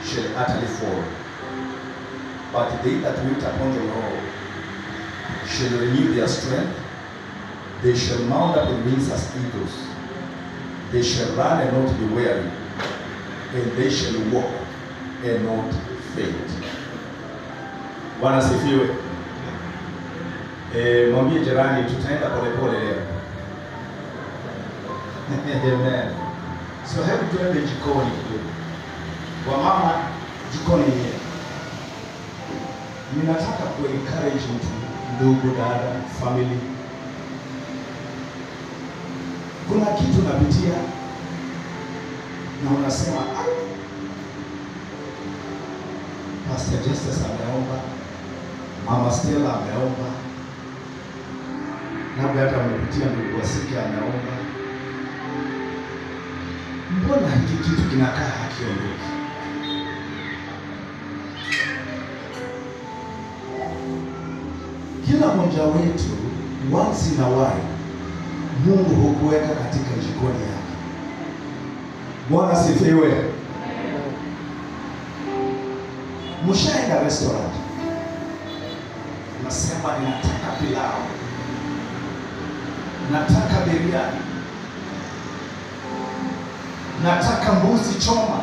shall utterly fall. But they that wait upon the Lord shall renew their strength. They shall mount up with wings as eagles. They shall run and not be weary, and they shall walk and not faint. Bwana sifiwe. Mwambie jirani tutaenda polepole leo. Amen. So hebu tuende jikoni kidogo. Kwa mama jikoni yeye. Ninataka ku-encourage mtu, ndugu, dada, family. Kuna kitu unapitia na unasema Pastor Justus ameomba, Mama Stella ameomba, labda hata umepitia ndugu Wasiki ameomba. Mbona hiki kitu kinakaa hakiondoki? Kila mmoja wetu once in a while Mungu hukuweka katika jikoni yake. Bwana sifiwe. Mshaenda restaurant, nasema ninataka pilau, nataka biriani, nataka mbuzi choma.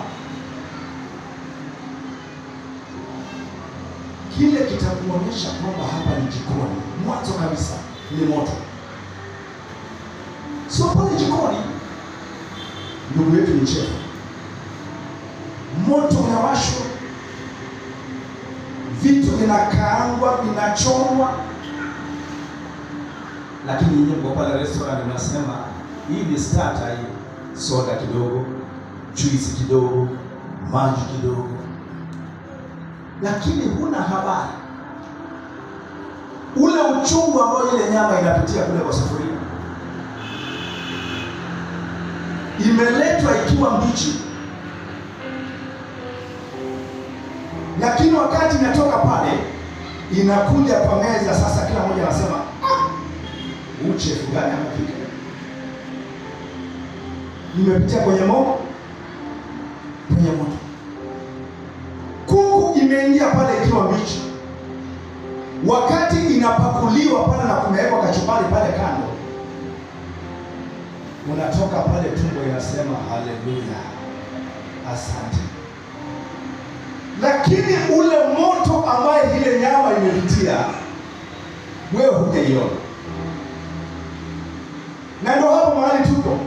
Kile kitakuonyesha kwamba hapa ni jikoni. Mwanzo kabisa ni moto. So pale jikoni, ndugu yetu ni chef, moto unawashwa, vitu vinakaangwa, vinachomwa. Lakini nyinyi kwa pale restaurant mnasema hii ni starter, hii soda kidogo, juice kidogo, maji kidogo. Lakini huna habari ule uchungu ambao ile nyama inapitia kule kwa sufuria. Imeletwa ikiwa mbichi, lakini wakati inatoka pale inakuja kwa meza. Sasa kila mmoja anasema chef gani amepika? Imepitia kwenye moto. Kuku imeingia pale ikiwa mbichi, wakati inapakuliwa pale na kumewekwa kachumbari pale kando, unatoka pale tumbo inasema haleluya, asante. Lakini ule moto ambaye ile nyama imepitia, wewe hujaiona. Na ndio hapo mahali tuko.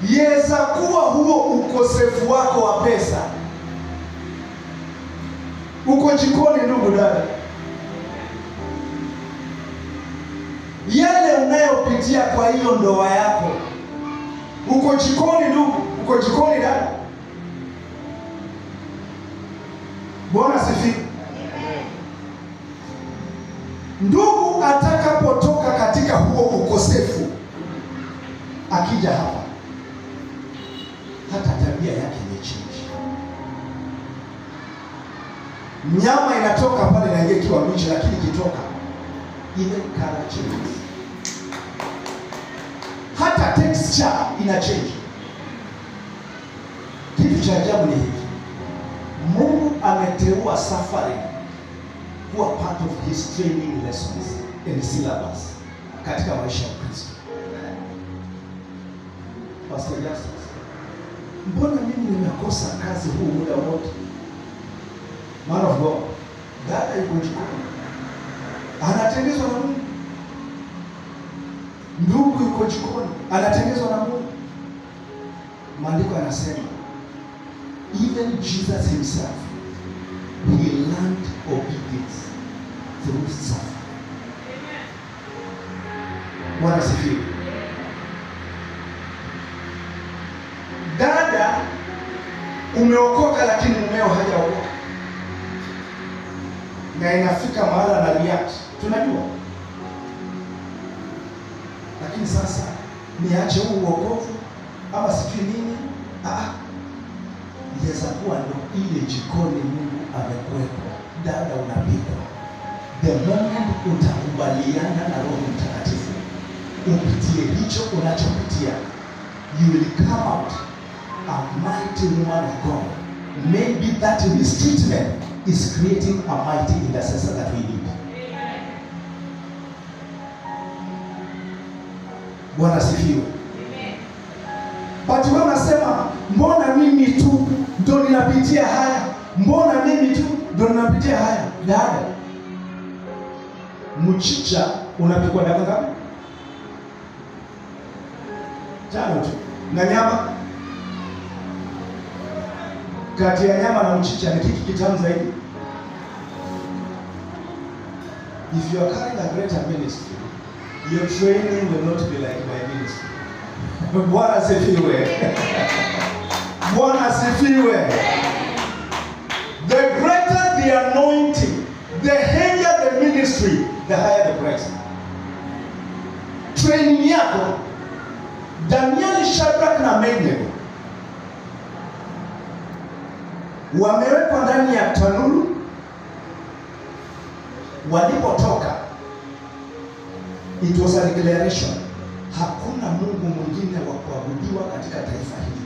Yeza kuwa huo ukosefu wako wa pesa uko jikoni, ndugu dada. Yale unayopitia kwa hiyo ndoa yako uko jikoni, ndugu, uko jikoni dada. Bwana sifiwe. Ndugu atakapotoka katika huo ukosefu, akija hapa, hata tabia yake imechange. Nyama inatoka pale na ingia kiwa mbichi, lakini kitoka ile color changes. Hata texture ina change. Kitu cha ajabu ni hiki. Mungu ameteua suffering kuwa part of his training lessons and syllabus katika maisha ya Kristo. Pastor Justus, mbona mimi nimekosa kazi huu muda wote? Man of God, dada yuko jikoni, anatengezwa na Mungu. Ndugu yuko jikoni, anatengezwa na Mungu. Maandiko yanasema even Jesus himself, he learned obedience through suffering. Bwana sifiwe. Dada, umeokoka lakini mumeo hajaokoka, na inafika mahala na react, tunajua. Lakini sasa niache huu wokovu ama sijui nini? Yaweza kuwa ndo ile jikoni Mungu amekuwepo. Dada, unapikwa. The moment utakubaliana na Roho Mtakatifu upitie hicho unachopitia, you will come out mistreating woman of God, maybe that mistreatment is creating a mighty intercessor that we need. Bwana sifiwe. But wewe unasema mbona mimi tu ndo ninapitia haya? Mbona mimi tu ndo ninapitia haya? Dada, mchicha unapikwa dakika ngapi? 5 tu. Na nyama? Kati ya nyama na mchicha ni kiki kitamu zaidi? If you are carrying a greater ministry, your training will not be like my ministry. Bwana asifiwe. Bwana asifiwe. The greater the anointing, the heavier the ministry, the higher the price. Training yako, Daniel, Shadrach na Abednego wamewekwa ndani ya tanuru. Walipotoka, it was a declaration. Hakuna Mungu mwingine wa kuabudiwa katika taifa hili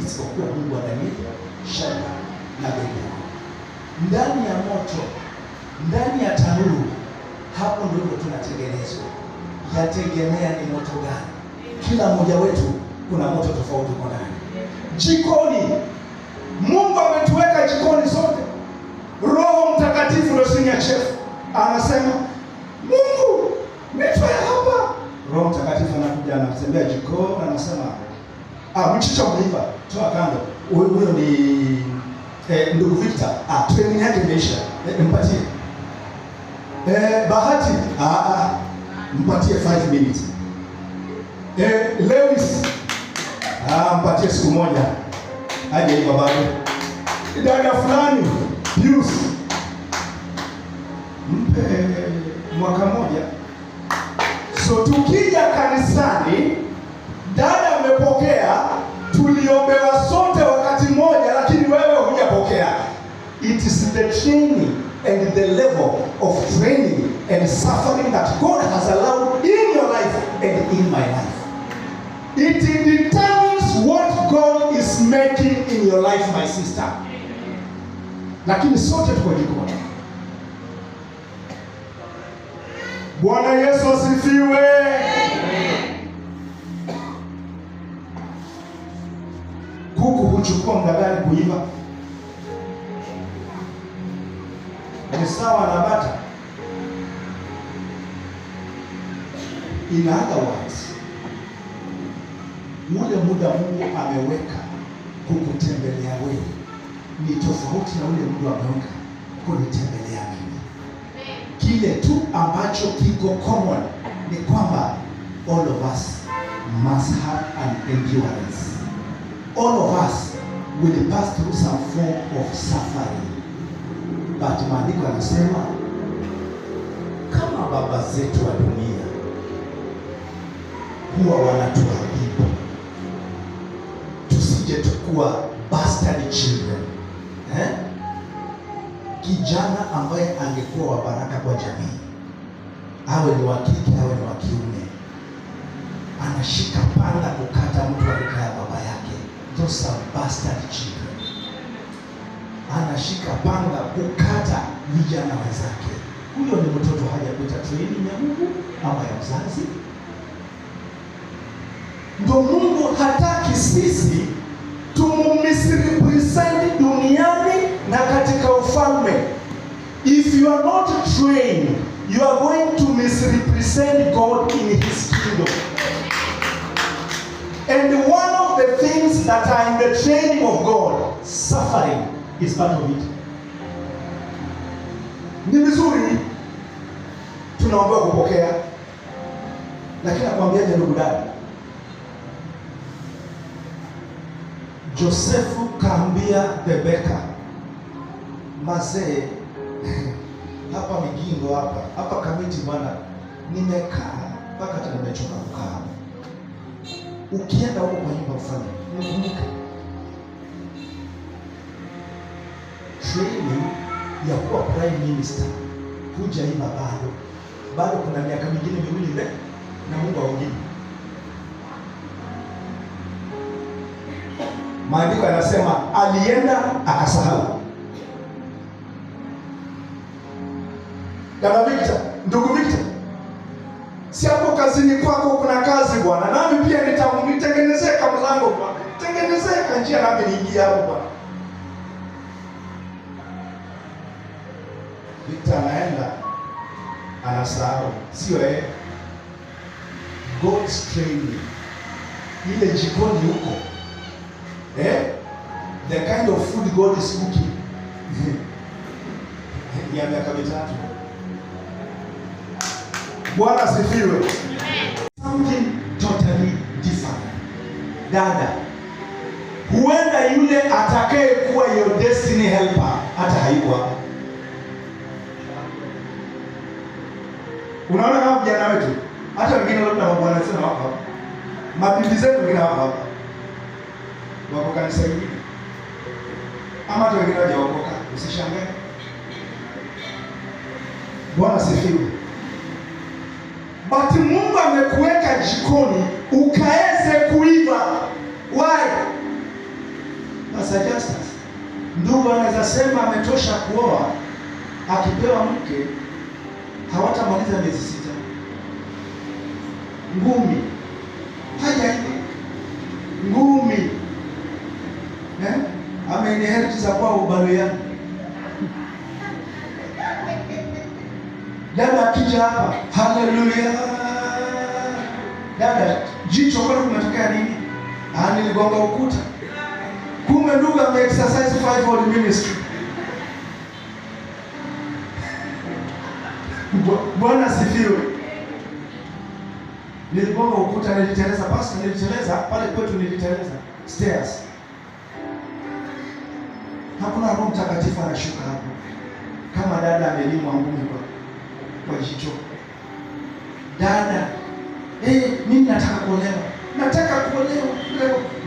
isipokuwa Mungu wa Daniel, Shadrach na Abednego. Ndani ya moto, ndani ya tanuru, hapo ndipo tunatengenezwa. Yategemea ni moto gani. Kila mmoja wetu kuna moto tofauti kwa ndani. Jikoni, Mungu ametuweka jikoni sote. Roho Mtakatifu ndio senior chef. Anasema, Mungu, nitoe hapa. Roho Mtakatifu anakuja anatembea jikoni anasema, mchicha umeiva, toa kando. Huyo ni ndugu Victor. Training yake imeisha. Mpatie. Bahati, mpatie 5 minutes. Lewis, mpatie siku moja. Haja hivyo bado. Dada fulani, Pius, mpe mwaka moja. So tukija kanisani, dada amepokea, tuliombewa sote wakati moja, lakini wewe hujapokea. It is the training and the level of training and suffering that God has allowed in your life and in my life. It determines what God is making in your life, my sister. Lakini sote tuko jikoni. Bwana Yesu asifiwe. Kuku huchukua muda gani kuiva? Ni sawa na bata. In other words, ule muda Mungu ameweka kukutembelea wewe ni tofauti na ule Mungu ameweka kunitembelea mimi. Kile tu ambacho kiko common ni kwamba all of us must have an endurance. All of us will pass through some form of suffering. But maandiko yanasema kama baba zetu wa dunia huwa wanatuadhibu, tusije tukua bastard children. Kijana ambaye angekuwa wa baraka kwa jamii, awe ni wa kike awe ni wa kiume, anashika panga kukata mtu alikaa baba yake, those are bastard children. Anashika panga kukata vijana wenzake, huyo ni mtoto hajakuta training ya Mungu ama ya mzazi. Ndio Mungu hataki sisi tumisrepresent duniani na katika ufalme. If you are not trained, you are going to misrepresent God in His kingdom. And one of the things that are in the training of God, suffering is part of it. Ni vizuri tunaomba kupokea, lakini nakwambiaje ndugu dada, Josefu kaambia Rebeka, mazee hapa Migingo hapa Kamiti bwana, nimekaa mpaka hata nimechoka kukaa. Ukienda huko kwa nyumba ufanye nikumbuke. Training ya kuwa prime minister hujaiva bado kuna miaka mingine miwili mbele na Mungu aongee. Maandiko yanasema alienda akasahau. Dada Victor, ndugu Victor, si hapo kazini kwako kuna kazi bwana, nami pia nitengenezee mlango bwana, tengenezee njia nami niingie hapo bwana. Victor anaenda anasahau, sio God's training ile jikoni huko, the kind of food God is cooking ya miaka mitatu. Bwana asifiwe. Something totally different. Dada, huenda yule atakaye kuwa your destiny helper hata haikuwa. Unaona kama vijana wetu, hata wengine labda mabwana zetu wako hapa, mabibi zetu wengine wako hapa, wako kanisa hili, ama hata wengine hawajaokoka, usishangae. Bwana asifiwe. But Mungu amekuweka jikoni ukaeze kuiva. Why? Pastor Justus, ndugu anaweza sema ametosha kuoa, akipewa mke hawatamaliza miezi 6. Ngumi. Haja hivi. Ngumi. Ameinherit za kwa ubalo yangu. Dada akija hapa, haleluya. Dada, jicho kwani kumetokea nini? Niligonga ukuta. Kumbe ndugu ame exercise 5-fold ministry. Bwana sifiwe. Niligonga ukuta, niliteleza, pastor niliteleza, pale kwetu niliteleza stairs. Hakuna Roho Mtakatifu anashuka hapo. Kama dada amelimwa ngumi kwa jicho. Dada, mimi nataka kuolewa. Nataka kuolewa.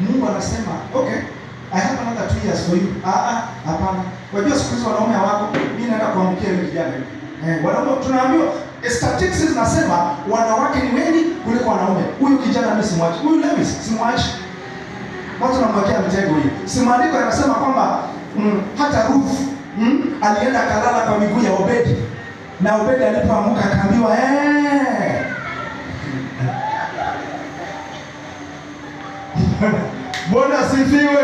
Mungu anasema, okay, I have another 2 years for you. Hapana. Wajua siku hizi wanaume wako, mimi naenda kuamkia yule kijana. Wanaume tunaambiwa statistics zinasema wanawake ni wengi kuliko wanaume. Huyu kijana mimi simwachi. Huyu Lewis simwachi. Watu wanamwekea mtego hii. Si maandiko yanasema kwamba hata Ruth alienda kalala kwa miguu ya Obedi. Na Obedi alipoamka akaambiwa Bwana asifiwe.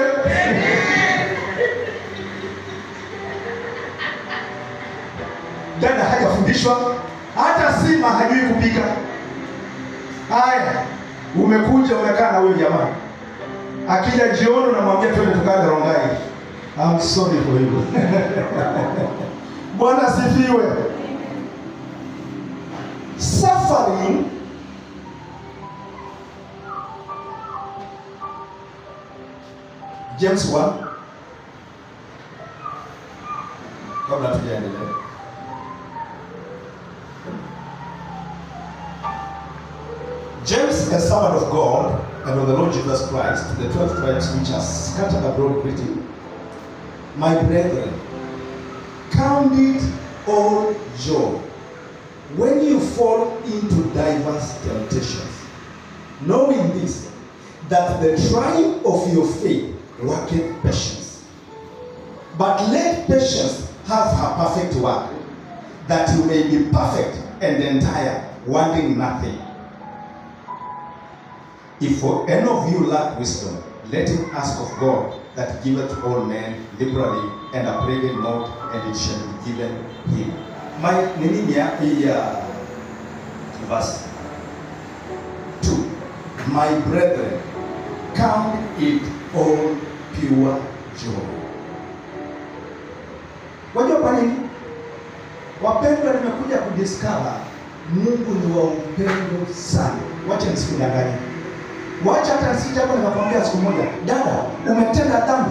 Dada hajafundishwa, hata sima hajui kupika. Haya, umekuja umekaa na huyo jamaa. Akija jioni unamwambia twende tukale Rongai. I'm sorry for you. Bwana asifiwe. Suffering James 1. Kabla tujaendelea. James, a servant of God and of the Lord Jesus Christ, to the 12 tribes which are scattered abroad, greeting. My brethren, count it all joy when you fall into diverse temptations, knowing this, that the trying of your faith worketh patience. But let patience have her perfect work, that you may be perfect and entire, wanting nothing. If for any of you lack wisdom, let him ask of God, that giveth to all men liberally, and upbraideth not, and it shall be given him. My verse 2. My brethren, count it all pure joy. Wajua kwa nini? Wapendwa, nimekuja kudiscover Mungu ni wa upendo sana. Wacha nisikudanganye. Wacha hata sija hapo nikakwambia siku moja, dada, umetenda dhambi.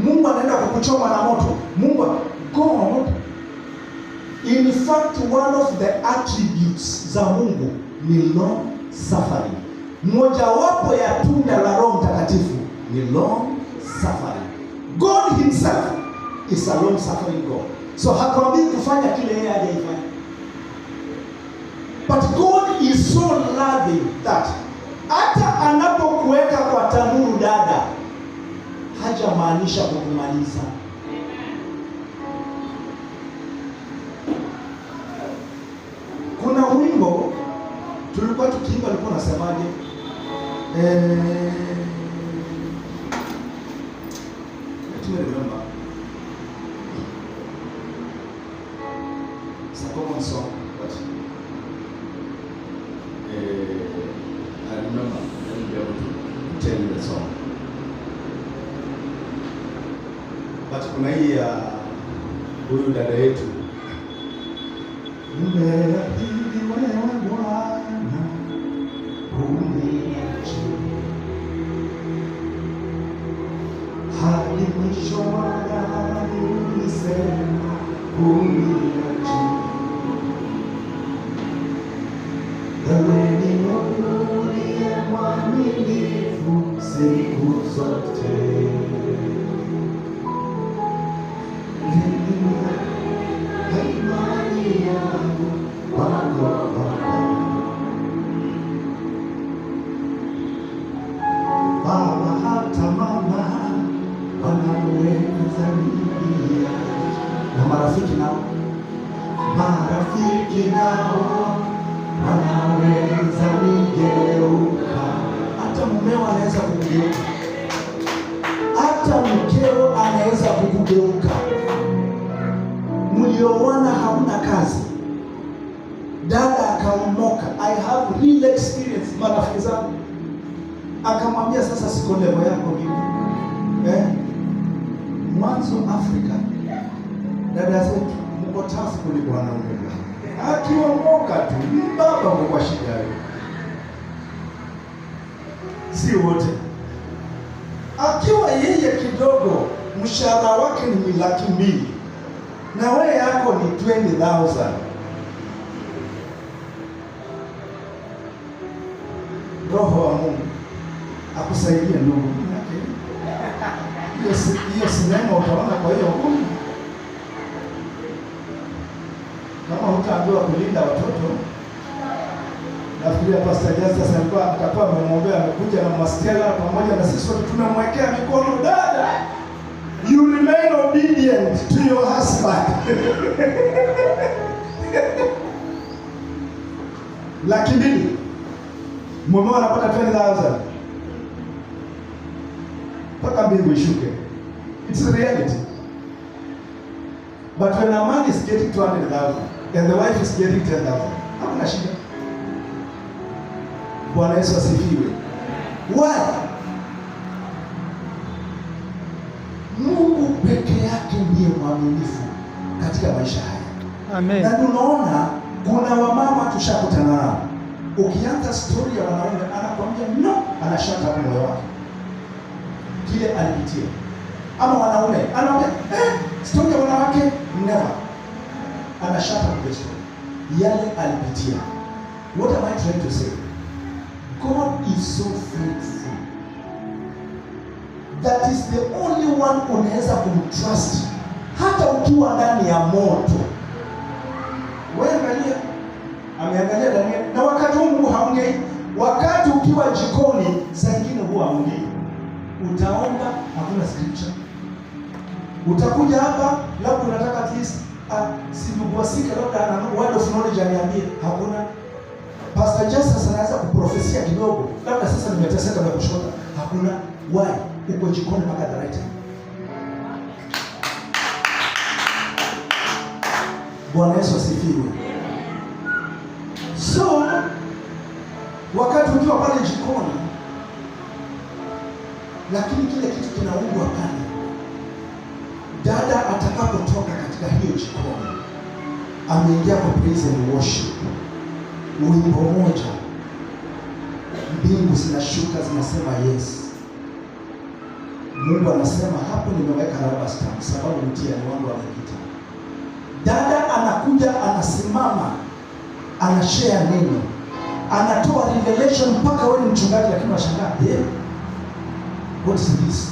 Mungu anaenda kukuchoma na moto. Mungu, God, in fact, one of the attributes za Mungu ni long suffering. Moja wapo ya tunda la Roho Mtakatifu ni long suffering. God himself is a long suffering God. So hakwambii kufanya kile yeye hajaifanya. But God is so loving that hata anapokuweka kwa tanuru dada, hajamaanisha kumaliza. Kuna wimbo tulikuwa tukiimba, ulikuwa unasemaje? Remember, it's a common song, but I remember. I will be able to tell you the song. But kuna hii ya huyu dada yetu, umeahidi wewe Bwana uniache hadi mwisho wa dahari, ulisema uniache. Wewe ni Mungu uliye mwaminifu siku zote. Imani yangu kwako Baba, hata mama wanaweza nilia, na marafiki nao wanaweza nigeuka. Hata mumeo anaweza kukugeuka, hata mkeo anaweza kukugeuka. Mlioana hauna kazi, dada akaomoka. I have real experience. Marafiki zangu akamwambia, sasa siko level yako hivi. Mwanzo Afrika dada zetu mko tafu kuliko wanaume. Akiomoka tu baba kwa shida yake, si wote. Akiwa yeye kidogo, mshahara wake ni 200,000 na wewe yako ni 20,000. Roho wa Mungu akusaidie ndugu. Hiyo sinema utaona. Kwa hiyo kama hutaambiwa kulinda watoto, nafikiria Pastor Justus alikuwa atakuwa amemwombea, amekuja na mastela pamoja na sisi wote tunamwekea mikono. Dada, you remain obedient to your husband. Lakini mume anapata 20,000 mpaka mbingu ishuke. It's a reality. But when a man is getting 200,000 and the wife is getting 10,000, hakuna shida. Bwana Yesu asifiwe. Why? Mungu peke yake ndiye mwaminifu katika maisha haya. Amen. Na tunaona kuna wamama tushakutana nao. Ukianza story ya wanaume anakuambia no, anashata moyo wake kile alipitia. Ama wanaume anaambia story ya wanawake never. Anashata kwa story yale alipitia. What am I trying to say? God is so faithful. That is the only one unaweza kumtrust hata ukiwa ndani ya moto. Wewe angalia, ameangalia Daniel, na wakati Mungu haongei. Wakati ukiwa jikoni, saa nyingine huwa haongei. Utaomba, hakuna scripture. Utakuja hapa, labda unataka at least sivyokuasika, labda ana word of knowledge aniambie, hakuna. Pastor Justus anaweza kuprofesia kidogo, labda sasa nimeteseka na kushota, hakuna. Why? Uko jikoni mpaka the right time. Bwana Yesu asifiwe. So wakati ukiwa pale jikoni, lakini kile kitu kinaungwa pale, dada atakapotoka katika hiyo jikoni, ameingia kwa praise and worship, wimbo moja, mbingu zinashuka zinasema yes. Mungu anasema hapo nimeweka rubber stamp, sababu mtihani wangu amepita. Dada anakuja, anasimama, anashare neno, anatoa revelation mpaka wewe mchungaji, lakini unashangaa, what is this?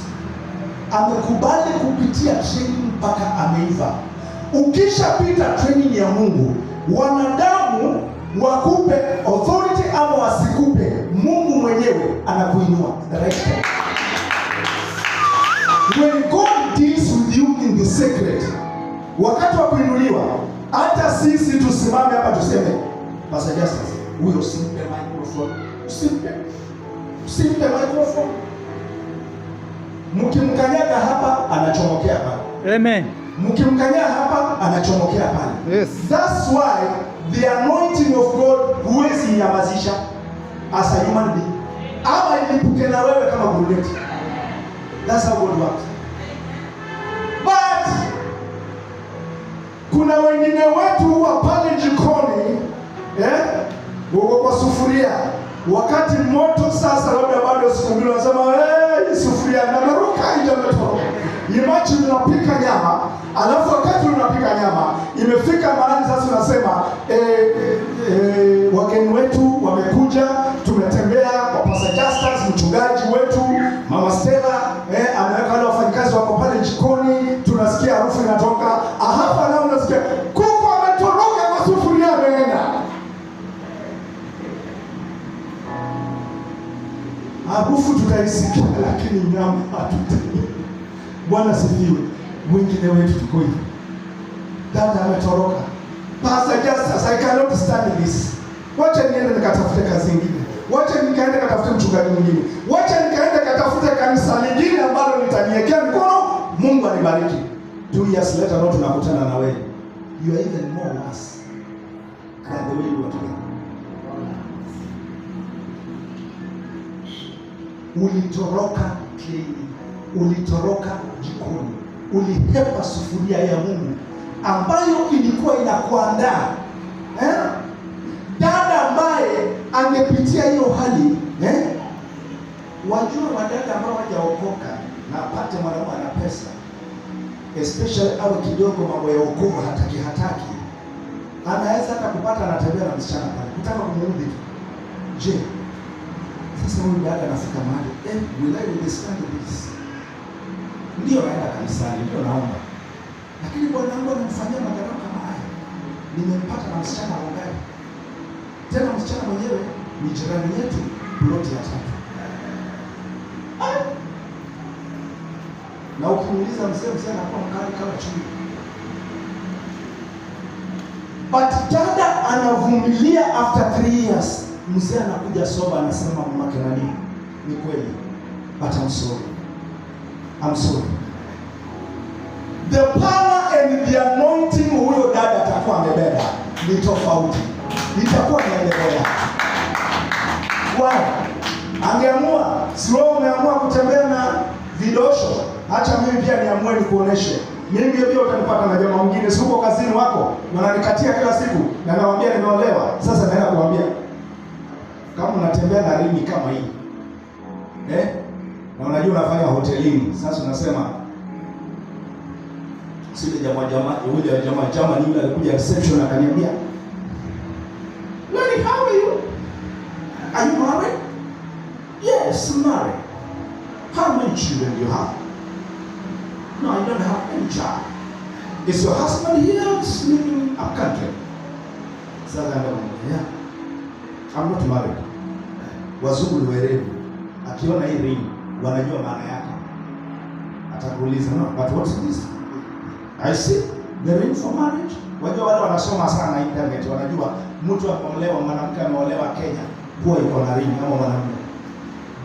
Amekubali kupitia training mpaka ameiva. Ukishapita training ya Mungu, wanadamu wakupe authority ama wasikupe, Mungu mwenyewe anakuinua. The right time. When God deals with you in the secret, wakati wa kuinuliwa, hata sisi tusimame hapa tuseme, Pastor Justus, huyo usimpe microphone. Usimpe microphone. Mkimkanyaga hapa anachomokea pale. Amen. Mkimkanyaga hapa anachomokea pale. Yes. That's why the anointing of God huwezi nyamazisha as a human being. Ama ilipuke na wewe kama guruneti. That's how God works. But kuna wengine wetu huwa pale jikoni, wako kwa sufuria. Wakati moto sasa labda bado siku mbili wanasema sufuria na maruka haijametoka. Imagine unapika nyama, alafu wakati unapika nyama imefika mahali sasa unasema wageni wetu wamekuja, tumetembea kwa Pastor Justus, mchungaji wetu, Mama Stella, ameweka wale wafanyikazi wako pale jikoni, tunasikia harufu inatoka. Hapa na unasikia kuku ametoroka kwa sufuria ameenda. Harufu tutaisikia lakini nyama hatutai. Bwana sifiwe. Wengine wetu tuko hivi. Dada ametoroka. Pastor Justus, I cannot stand this. Wacha niende nikatafute kazi nyingine. Wacha nikaende nikatafute mchungaji mwingine. Wacha nikaende nikatafute kanisa lingine ambalo nitaniwekea mkono, Mungu anibariki. 2 years later ndo tunakutana na wewe. You are even more worse than the way you were today. Ulitoroka klini, ulitoroka jikoni, ulihepa sufuria ya Mungu ambayo ilikuwa inakuandaa. Dada ambaye angepitia hiyo hali, wajua wadada ambao hawajaokoka na apate mwanamume ana pesa, especially awe kidogo mambo ya wokovu hataki, anaweza hata kupata anatembea na msichana pale kutaka kumuudhi. Je, sasa huyu dada anafika mahali, will I withstand this? Ndio naenda kanisani, ndio naomba, lakini Bwana wangu anamfanyia madharau kama haya. Nimempata na msichana wangapi? Tena msichana mwenyewe ni jirani yetu, ploti ya 3. Na ukimuuliza mzee anakuwa mkali kama chui. But dada anavumilia after 3 years. Mzee anakuja soba anasema mama nani? Ni kweli. But I'm sorry. I'm sorry. The power and the anointing huyo dada atakuwa amebeba ni tofauti. Itakuwa inaendelea. Angeamua, sio umeamua kutembea na vidosho, acha mimi pia niamue nikuoneshe. Mimi pia utanipata na jamaa mwingine, si uko kazini wako, wananikatia kila siku na nawaambia nimeolewa. Sasa naenda kuambia kama unatembea na ringi kama hii. Na unajua unafanya hotelini. Sasa unasema sile jamaa ni yule alikuja reception akaniambia, "Lady, how are you? Are you married?" "Yes, I'm married." "How many children do you have?" "No, I don't have any child." "Is your husband here or is living up country?" Sasa yeah, I'm not married. Wazungu ni werevu. Akiona hii ring, wanajua maana yake. Atakuuliza, "No, but what is this?" "I see the ring for marriage." Wajua wale wanasoma sana internet, wanajua mtu ameolewa, mwanamke ameolewa Kenya, huwa iko na ring kama mwanamume.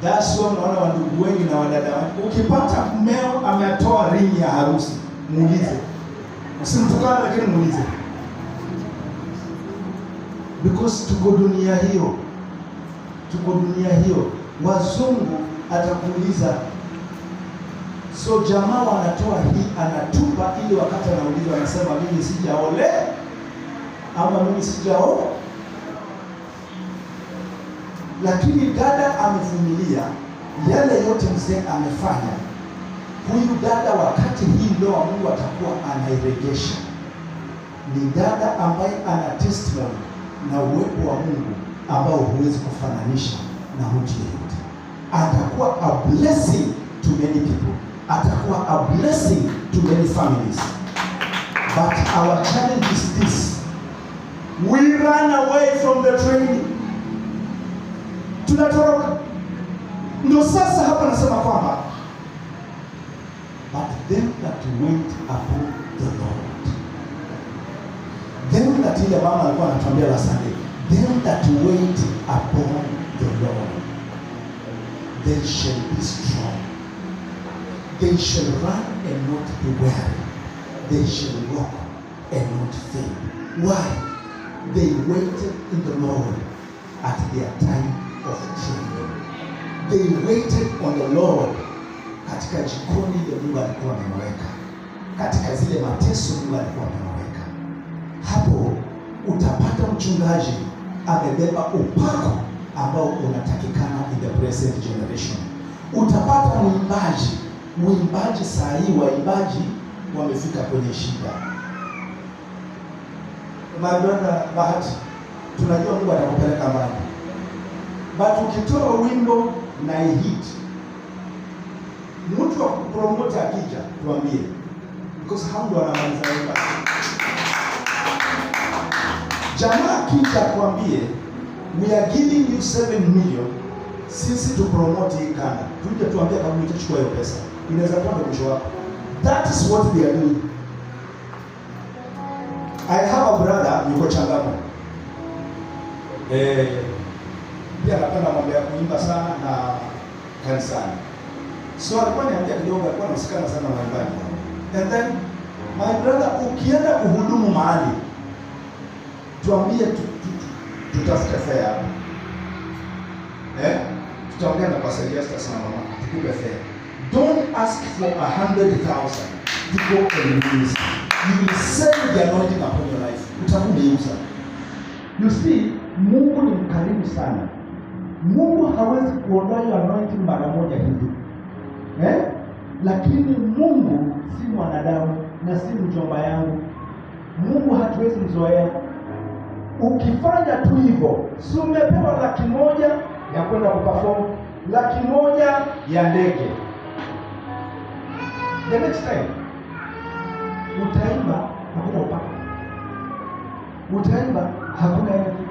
That's why unaona wandugu wengi na wadada wengi, ukipata mmeo ametoa ring ya harusi, muulize. Usimtukane lakini muulize. Because tuko dunia hiyo. Wazungu atakuuliza, so jamaa wanatoa hii anatupa, ili wakati anauliza anasema mimi sijaole ama mimi sijao. Lakini dada amevumilia yale yote mzee amefanya. Huyu dada wakati hii ndoa Mungu atakuwa anairejesha. Ni dada ambaye ana testimony na uwepo wa Mungu ambao huwezi kufananisha na mtu yeyote. Atakuwa a blessing to many people. Atakuwa a blessing to many families. But our challenge is this. We run away from the training. Tunatoroka. Ndio sasa hapa nasema kwamba but them that wait upon the Lord. Them that, ile mama alikuwa anatuambia la Sunday, them that wait upon the Lord, they shall be strong. They shall run and not be weary. They shall walk and not faint. Why? They waited in the Lord at their time of trouble. They waited on the Lord katika jikoni ile Mungu alikuwa ameweka, katika zile mateso Mungu alikuwa ameweka. Hapo utapata mchungaji amebeba upako ambao unatakikana in the present generation. Utapata mwimbaji saa hii, waimbaji wamefika kwenye shida. My brother Bahati, tunajua Mungu atakupeleka mbali, but ukitoa wimbo na hit, mtu wa kupromote akija tuambie, because hao ndio wanamaliza wimbo. Jamaa akija kuambie we are giving you 7 million sisi to promote hii kanda, tuje tuambie kama utachukua hiyo pesa, inaweza kuwa ndio mwisho wako. That is what they are doing. I have a brother yuko Changamwe. Pia anapenda mambo ya kuimba sana na kanisani. So alikuwa niambia kidogo, alikuwa anasikana sana waimbaji. And then my brother, ukienda kuhudumu mahali, tuambie tutafute fare hapa. Tutaongea na Pastor Justus na mama, tukupe fare. Don't ask for 100,000 to go and minister. You will sell the anointing upon your life. Utakugeuza. You see, Mungu ni mkarimu sana. Mungu hawezi kuondoa hiyo anointing mara moja hivi. Lakini Mungu si mwanadamu na si mjomba yangu. Mungu hatuwezi mzoea. Ukifanya tu hivyo, si umepewa 100,000 ya kwenda kuperform, 100,000 ya ndege. The next time utaimba hakuna upako, utaimba hakuna energy.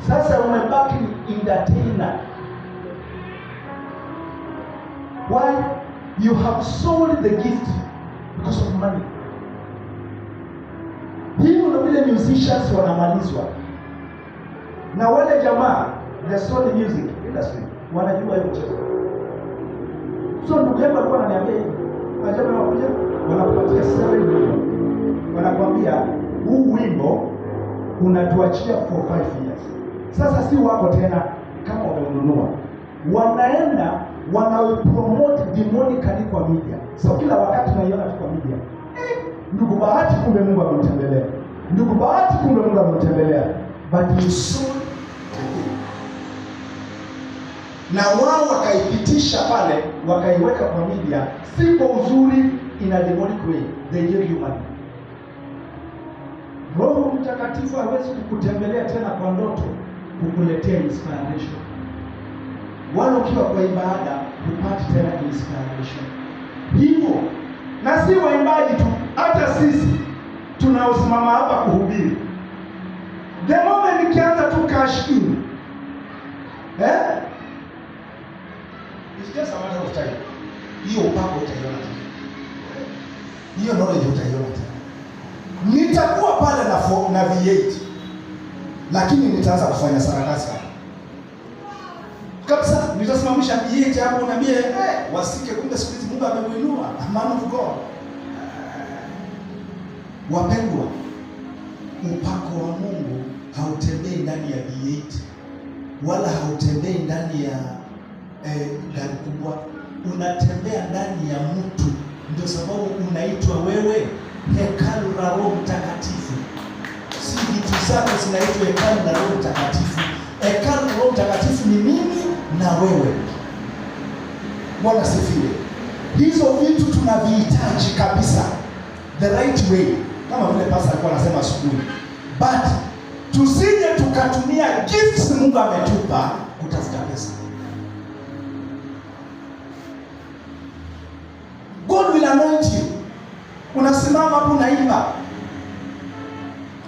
Sasa umebaki entertainer. Why? You have sold the gift because of money. Hivyo ndio vile musicians wanamalizwa. Na wale jamaa, they sold the music industry, wanajua hiyo mchezo. So ndugu yangu alikuwa ananiambia hivi, ajabu wanakuja, wanakupatia 7 million. Wanakuambia huu wimbo unatuachia for 5 years. Sasa si wako tena kama umeununua. Wanaenda wanapromote demonically kwa media. So kila wakati tunaiona kwa media. Ndugu Bahati kumbe Mungu amemtembelea. Ndugu Bahati kumbe Mungu amemtembelea. But you sold na wao wakaipitisha pale, wakaiweka kwa media, si kwa uzuri, in a demonic way. They gave you money. Roho Mtakatifu hawezi kukutembelea tena kwa ndoto kukuletea inspiration. Wala ukiwa kwa ibada hupati tena inspiration. Hivyo, na si waimbaji tu, hata sisi tunaosimama hapa kuhubiri. The moment nikianza tu cash in, it's just a matter of time. Hiyo upako utaiona tena. Hiyo knowledge utaiona tena. Nitakuwa pale na V8, lakini nitaanza kufanya sarakasi kabisa. Nitasimamisha V8 hapo, niambie wasike, kumbe siku hizi Mungu amemuinua, man of God. Wapendwa, upako wa Mungu hautembei ndani ya V8 wala hautembei ndani ya gari kubwa, unatembea ndani ya mtu. Ndio sababu unaitwa wewe hekalu la Roho Mtakatifu. Si vitu zako zinaitwa hekalu la Roho Mtakatifu. Hekalu la Roho Mtakatifu ni mimi na wewe. Bwana sifiwe. Hizo vitu tunavihitaji kabisa, the right way, kama vile pastor alikuwa anasema asubuhi. But tusije tukatumia gifts Mungu ametupa kutafuta pesa. God will anoint you. Unasimama hapo unaimba,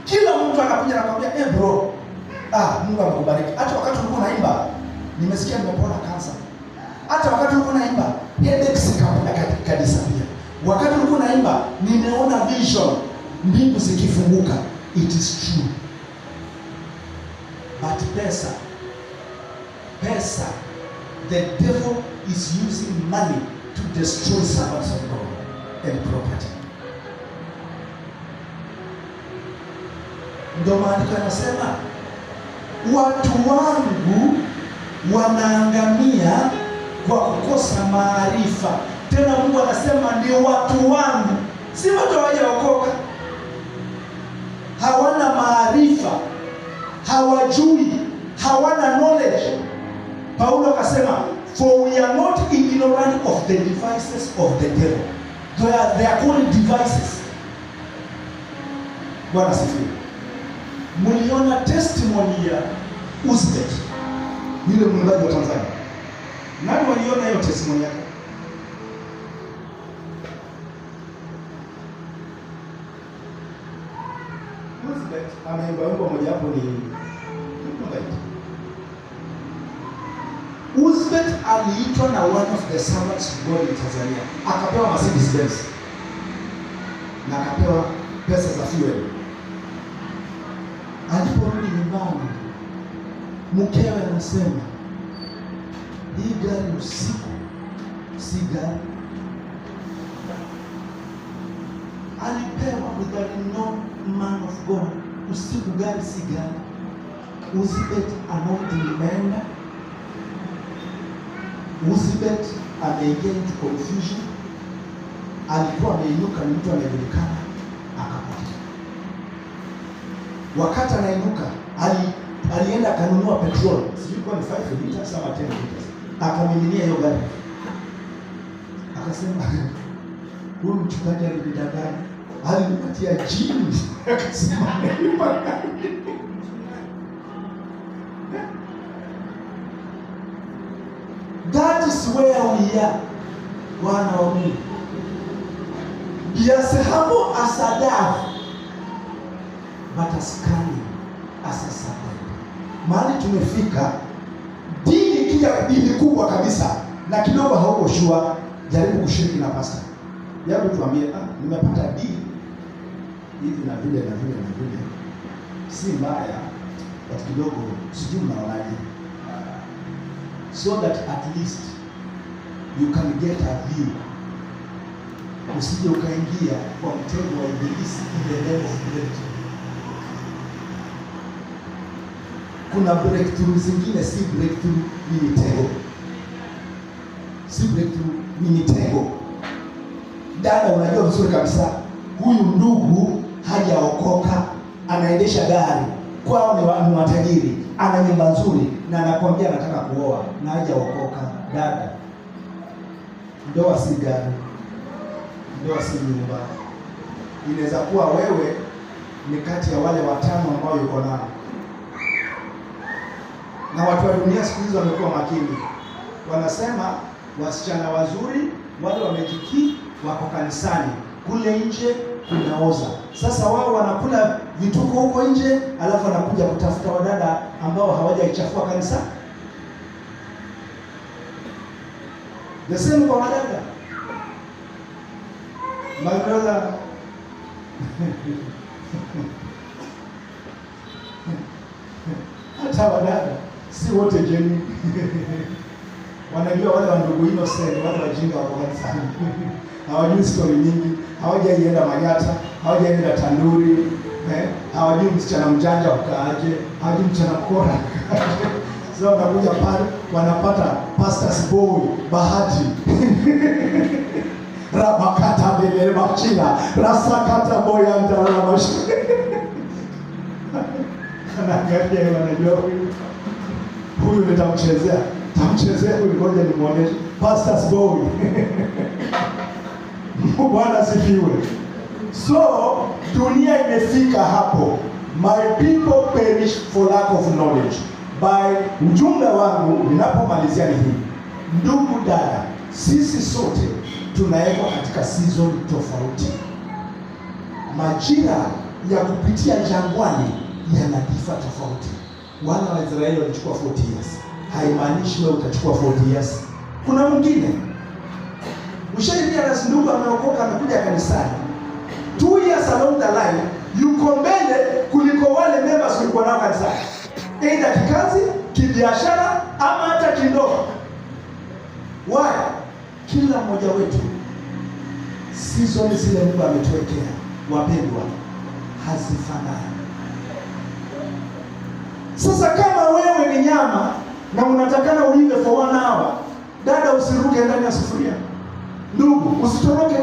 kila mtu anakuja anakuambia bro, Mungu amekubariki. Hata wakati ulikuwa unaimba, nimesikia nimepona kansa. Hata wakati ulikuwa unaimba, headaches zikapona nimeona vision, mbingu zikifunguka. It is true. But pesa, the devil is using money to destroy servants of God and property. Ndio maandiko yanasema watu wangu wanaangamia kwa kukosa maarifa. Tena Mungu anasema ndio watu wangu, si watu hawajaokoka. Hawana maarifa, hawajui, hawana knowledge. Paulo akasema, for we are not ignorant of the devices of the devil. They are called devices. Bwana sifiwe. Mliona testimony ya Uzbek, yule mwimbaji wa Tanzania. Nani waliona hiyo testimony yake? Uzbek ameimba wimbo moja hapo ni Uzbek aliitwa na one of the servants of God in Tanzania. Akapewa Mercedes Benz. Na akapewa pesa za fuel. Aliporudi nyumbani, mkewe anasema, hii gari usiku si gari. Alipewa with no man of God. Usiku gari si gari. Uzibet anointing imeenda. Uzibet ameingia into confusion. Alikuwa ameinuka, ni mtu anayejulikana, akapotea. Wakati anainuka, alienda akanunua petrol. Sijui kwa ni 5 liters ama 10 liters. Akamiminia hiyo gari. Akasema, huyu mchungaji alidanganya. Alinipatia jini. Akasema, that is where we are. Wana wa Mungu. Yes, humble as a dove, but as cunning as a serpent. Mahali tumefika, dini kia dini kubwa kabisa, na kidogo hauko sure, jaribu kushiriki na pastor. Yaani tuambie, nimepata dini hivi na vile na vile na vile. Si mbaya, but kidogo sijui mnaonaje. So that at least you can get a view. Usije ukaingia kwa mtego wa ibilisi in the name of breakthrough. Kuna breakthrough zingine si breakthrough, ni mitego. Si breakthrough, ni mitego. Dada, unajua vizuri kabisa huyu ndugu hajaokoka, anaendesha gari, kwao ni matajiri, ana nyumba nzuri, na anakuambia anataka kuoa na hajaokoka. Dada, ndoa si gari, ndoa si nyumba. Inaweza kuwa wewe ni kati ya wale 5 ambao yuko nao. Na watu wa dunia siku hizi wamekuwa makini. Wanasema wasichana wazuri wale wamejiki wako kanisani, kule nje kunaoza. Sasa wao wanakula vituko huko nje, alafu wanakuja kutafuta wadada ambao hawajaichafua kanisa. The same kwa wadada. My brother, hata wadada si wote jeni. Wanajua wale wa ndugu innocent, wale wajinga wako kanisani. Hawajui story nyingi, hawajaienda Manyata, hawajaienda Tanduri, hawajui msichana mjanja ukaaje, hawajui msichana mkora. Sasa wanakuja pale, wanapata pastor's boy, bahati. Rabakata bele machina, rasakata boya ndala mashi. Anaangalia wanajua huyu nitamchezea. Tamchezea huyu, ngoja nimuoneshe pastor's boy. Bwana sifiwe. So dunia imefika hapo. My people perish for lack of knowledge. By ujumbe wangu ninapomalizia ni hii. Ndugu dada, sisi sote tunawekwa katika season tofauti. Majira ya kupitia jangwani yanadifa tofauti. Wana wa Israeli walichukua 40 years. Haimaanishi wewe utachukua 40 years. Kuna mwingine Mshahidi ya ndugu ameokoka, amekuja kanisani, years along the line yuko mbele kuliko wale members walikuwa nao kanisani, aidha kikazi, kibiashara ama hata kindoa. Why? Kila mmoja wetu season zile Mungu ametuwekea, wapendwa, hazifanani. Sasa kama wewe ni nyama na unatakana uive for 1 hour, dada, usiruke ndani ya sufuria. Ndugu, usitoroke.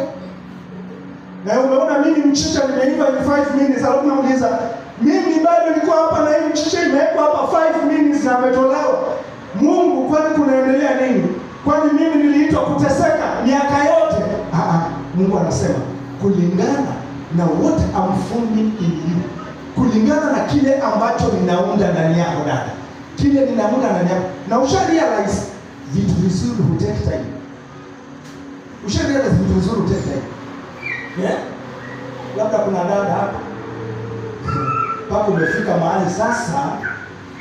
Na umeona mimi mchicha nimeiva in 5 minutes, alafu nauliza, mimi bado niko hapa na hii mchicha imewekwa hapa 5 minutes na ametolewa. Mungu, kwani kunaendelea nini? Kwani mimi niliitwa kuteseka miaka yote? Mungu anasema kulingana na what I'm forming in you, kulingana na kile ambacho ninaunda ndani yako dada, kile ninaunda ndani yako. Na usharealize vitu vizuri hutake time. Usharealize vitu vizuri hutake time. Yeah? Labda kuna dada hapa mpaka umefika mahali sasa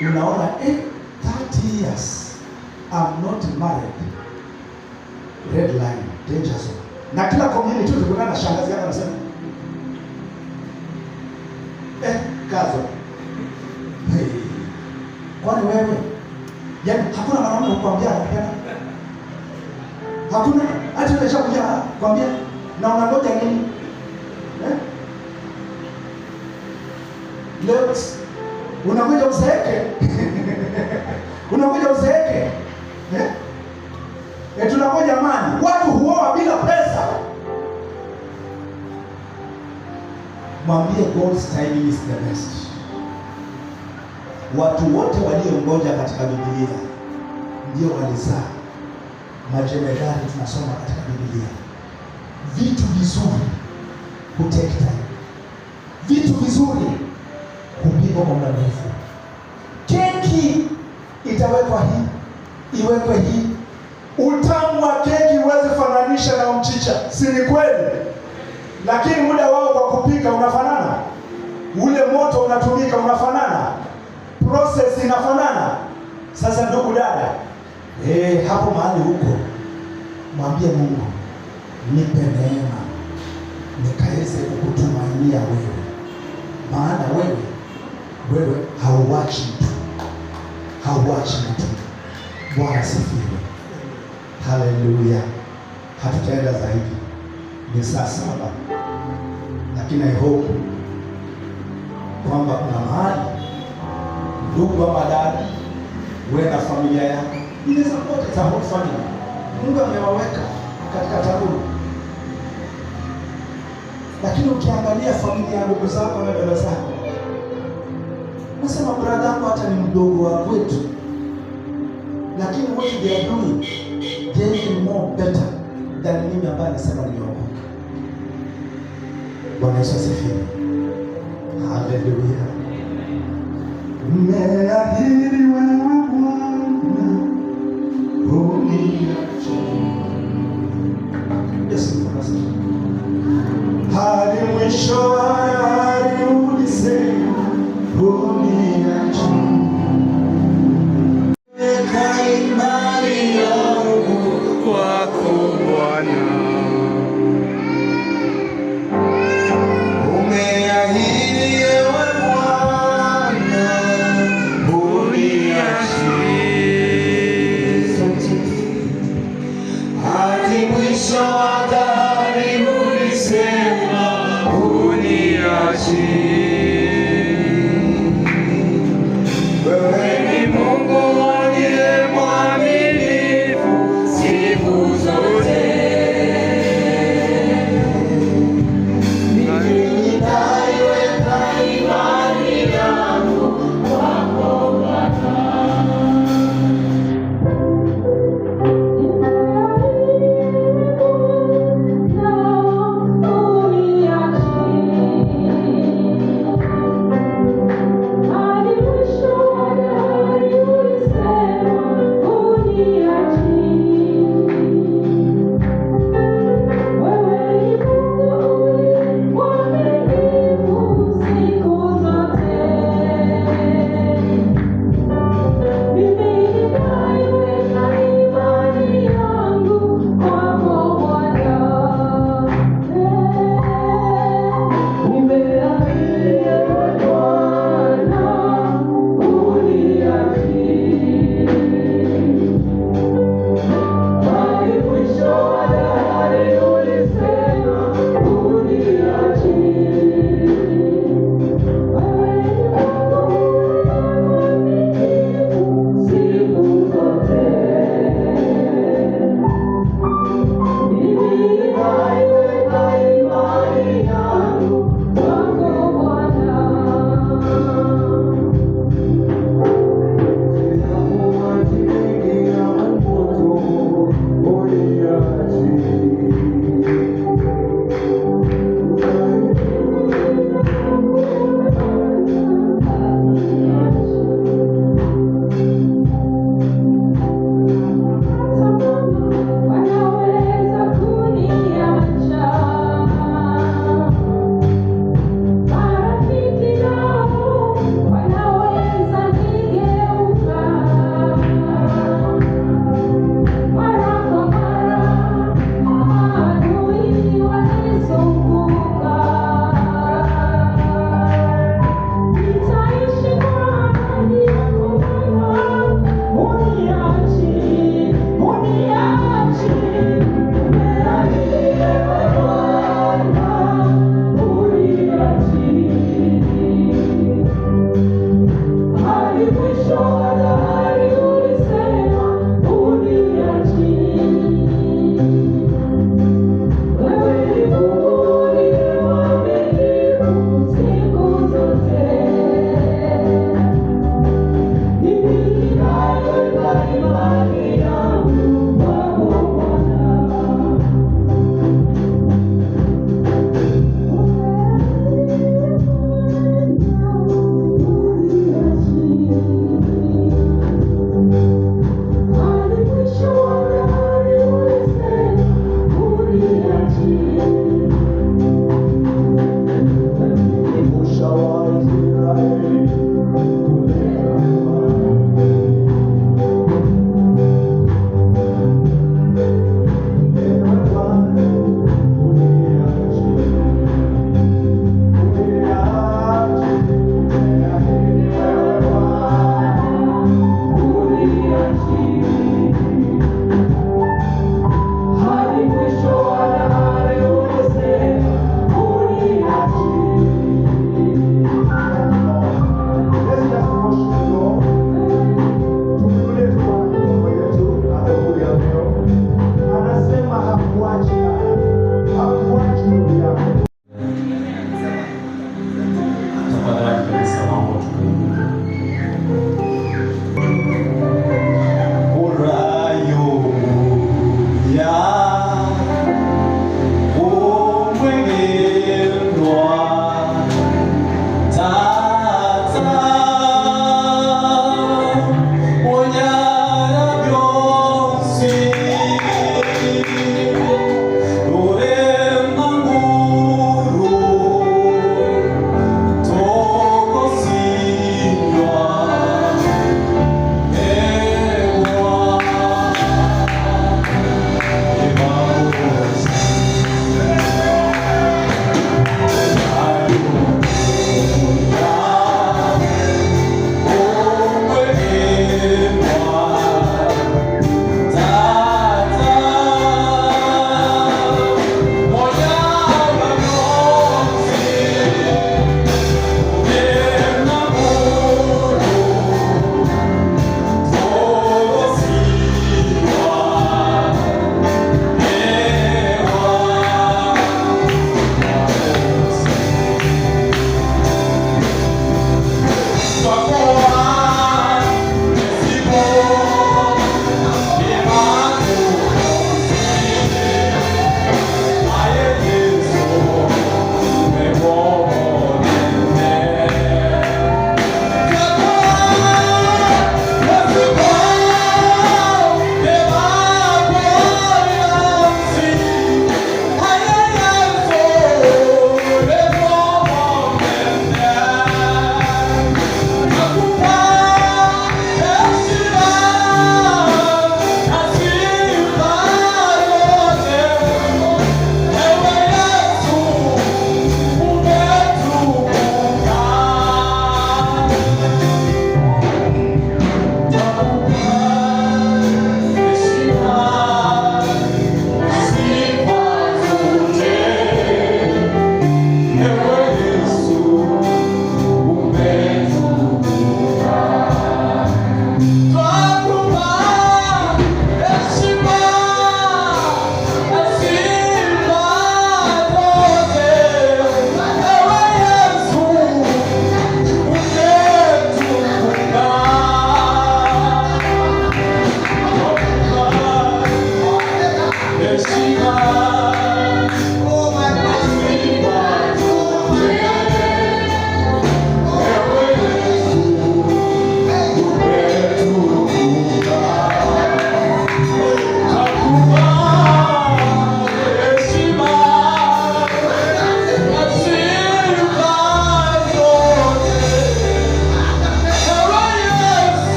unaona 30 years I'm not married. Red line, danger zone. Na kila community tukutana na shangazi yako anasema kazo. Hey. Kwani wewe? Yaani hakuna mwanamke kukwambia anapenda. Hakuna hata ile shakuja kwambia na unangoja nini? Leo unangoja uzeeke. Unangoja uzeeke. Tunangoja amani. Watu huoa bila pesa. Mwambie God's timing is the best. Watu wote waliongoja katika Biblia ndio walizaa majemadari. Tunasoma katika Biblia vitu vizuri hutake time. Vitu vizuri hupigwa kwa muda mrefu. Keki itawekwa hii, iwekwe hii. Utamu wa keki huwezi fananisha na mchicha, si ni kweli? Lakini muda wao kwa kupika unafanana, ule moto unatumika unafanana, process inafanana. Sasa ndugu dada, hapo mahali huko, mwambie Mungu, nipe neema nikaweze kukutumainia wewe, maana wewe hauachi mtu, hauachi mtu. Bwana sifiwe. Haleluya. Hatutaenda zaidi, ni saa 7, lakini I hope kwamba kuna mahali ndugu ama dada, wewe na familia yako, ile support za whole family Mungu amewaweka katika tanuru. Lakini ukiangalia familia ya ndugu zako na dada zako, nasema brother yako hata ni mdogo wa kwetu, lakini what they are doing they more better than mimi ambaye nasema niokoka. Bwana Yesu asifiwe. Haleluya. Umeahidi wewe Bwana uniache. Yesu mfasi. Hadi mwisho wa hadi ulisema uniache. Hadi mwisho wa dahari ulisema uniache.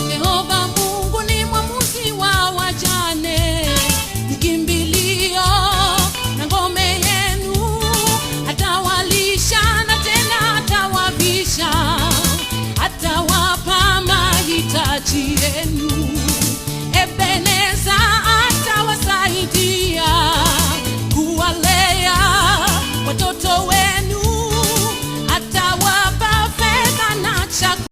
Jehova Mungu ni mwamuzi wa wajane, ni kimbilio na ngome yenu, atawalisha na tena atawavisha, atawapa mahitaji yenu.